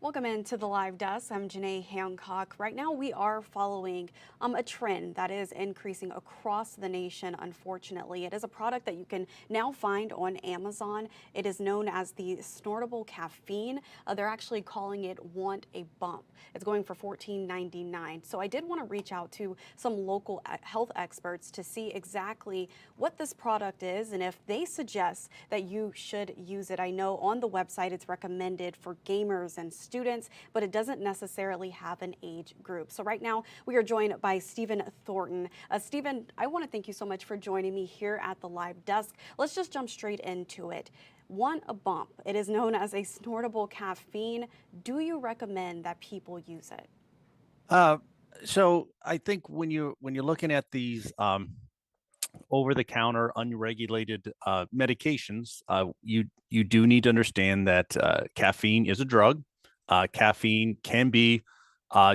Welcome into the live desk. I'm Janae Hancock. Right now, we are following a trend that is increasing across the nation, unfortunately. It is a product that you can now find on Amazon. It is known as the Snortable caffeine. They're actually calling it Want a Bump. It's going for $14.99. So I did want to reach out to some local health experts to see exactly what this product is and if they suggest that you should use it. I know on the website it's recommended for gamers and students, but it doesn't necessarily have an age group. So right now we are joined by Stephen Thornton. Stephen, I want to thank you so much for joining me here at the live desk. Let's just jump straight into it. Want a Bump. It is known as a snortable caffeine. Do you recommend that people use it? Uh, so I think when you're looking at these over-the-counter unregulated medications, you do need to understand that caffeine is a drug. Caffeine can be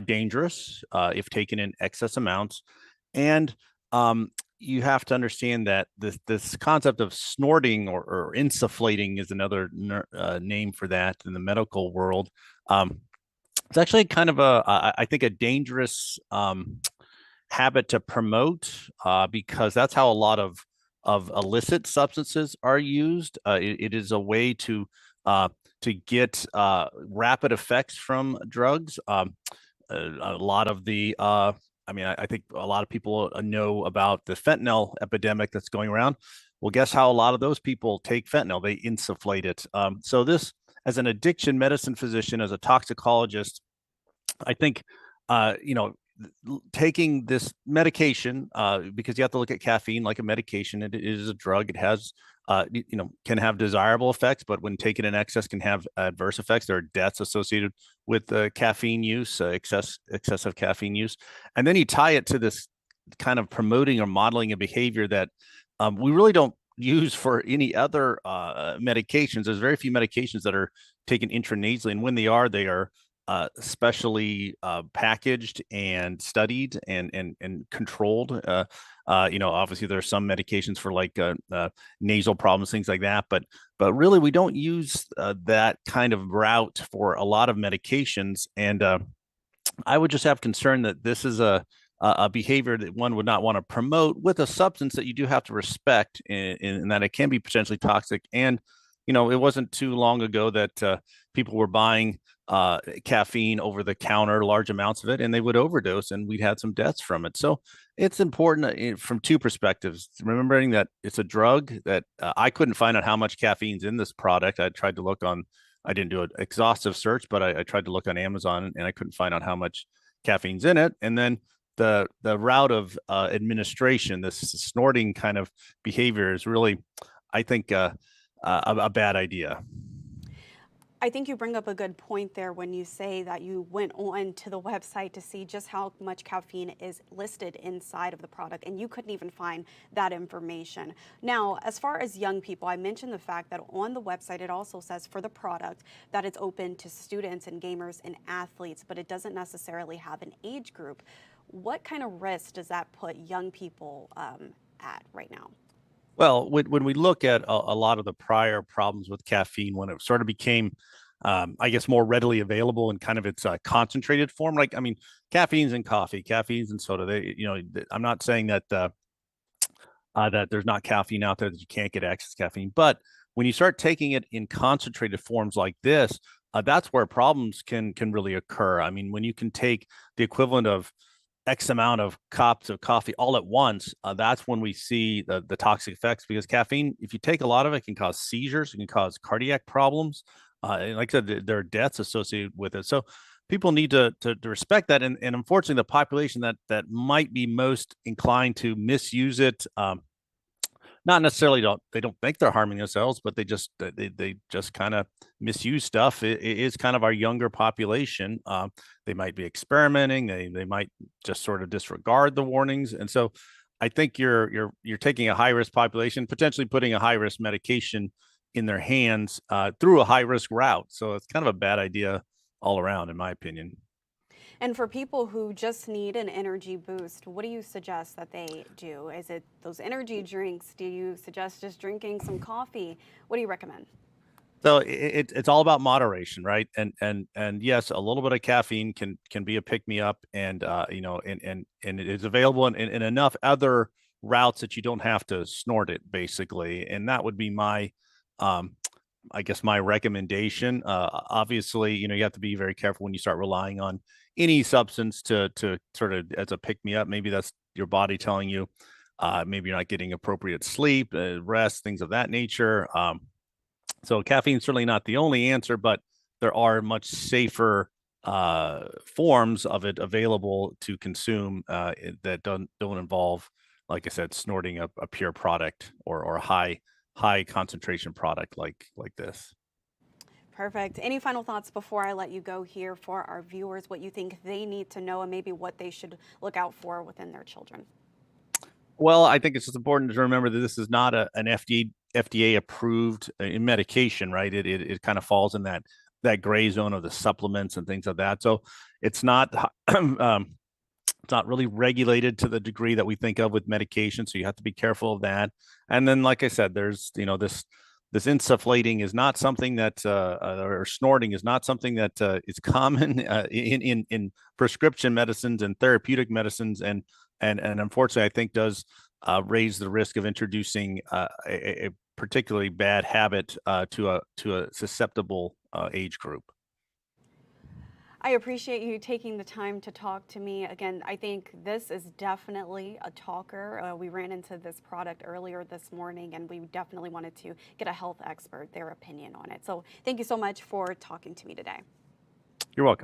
dangerous if taken in excess amounts, and you have to understand that this concept of snorting or insufflating is another name for that in the medical world. Um, it's actually kind of I think, a dangerous habit to promote because that's how a lot of illicit substances are used. It is a way to get rapid effects from drugs. A lot of the I think a lot of people know about the fentanyl epidemic that's going around. Well, guess how a lot of those people take fentanyl? They insufflate it. So this, as an addiction medicine physician, as a toxicologist, I think, you know, taking this medication, because you have to look at caffeine like a medication. It is a drug. It has, can have desirable effects, but when taken in excess, can have adverse effects. There are deaths associated with caffeine use, excessive caffeine use, and then you tie it to this kind of promoting or modeling a behavior that we really don't use for any other medications. There's very few medications that are taken intranasally, and when they are specially packaged and studied and controlled. Obviously there are some medications for like nasal problems, things like that, but really we don't use that kind of route for a lot of medications. And I would just have concern that this is a behavior that one would not want to promote with a substance that you do have to respect, in that it can be potentially toxic. And it wasn't too long ago that people were buying caffeine over the counter, large amounts of it, and they would overdose, and we'd had some deaths from it. So it's important from two perspectives, remembering that it's a drug that I couldn't find out how much caffeine's in this product. I tried to look on, I didn't do an exhaustive search, but I tried to look on Amazon, and I couldn't find out how much caffeine's in it. And then the route of administration, this snorting kind of behavior, is really, I think, a bad idea. I think you bring up a good point there when you say that you went on to the website to see just how much caffeine is listed inside of the product, and you couldn't even find that information. Now, as far as young people, I mentioned the fact that on the website it also says for the product that it's open to students and gamers and athletes, but it doesn't necessarily have an age group. What kind of risk does that put young people at right now? Well, when we look at a lot of the prior problems with caffeine, when it sort of became, I guess, more readily available in kind of its concentrated form, like, I mean, caffeine's in coffee, caffeine's in soda. I'm not saying that there's not caffeine out there, that you can't get access to caffeine, but when you start taking it in concentrated forms like this, that's where problems can really occur. I mean, when you can take the equivalent of X amount of cups of coffee all at once, that's when we see the toxic effects. Because caffeine, if you take a lot of it, can cause seizures, it can cause cardiac problems. And like I said, there are deaths associated with it. So people need to respect that. And unfortunately, the population that might be most inclined to misuse it, not necessarily don't think they're harming themselves, but they just kind of misuse stuff. It is kind of our younger population. They might be experimenting. They might just sort of disregard the warnings, and so I think you're taking a high risk population, potentially putting a high risk medication in their hands through a high risk route. So it's kind of a bad idea all around, in my opinion. And for people who just need an energy boost, what do you suggest that they do? Is it those energy drinks? Do you suggest just drinking some coffee? What do you recommend? So it's all about moderation, right? And yes, a little bit of caffeine can be a pick me up, and and it is available in enough other routes that you don't have to snort it, basically. And that would be my, um, I guess, my recommendation. Obviously, you have to be very careful when you start relying on any substance to sort of as a pick me up. Maybe that's your body telling you, maybe you're not getting appropriate sleep, rest, things of that nature. So caffeine's certainly not the only answer, but there are much safer forms of it available to consume that don't involve, like I said, snorting a pure product or a high concentration product like this. Perfect. Any final thoughts before I let you go here for our viewers, what you think they need to know and maybe what they should look out for within their children? Well, I think it's just important to remember that this is not an FDA approved medication, right? It kind of falls in that gray zone of the supplements and things like that. So it's not it's not really regulated to the degree that we think of with medication. So you have to be careful of that. And then, like I said, there's this insufflating is not something that or snorting is not something that is common in prescription medicines and therapeutic medicines, and unfortunately, I think does raise the risk of introducing a particularly bad habit to a susceptible age group. I appreciate you taking the time to talk to me. Again, I think this is definitely a talker. We ran into this product earlier this morning, and we definitely wanted to get a health expert, their opinion on it. So thank you so much for talking to me today. You're welcome.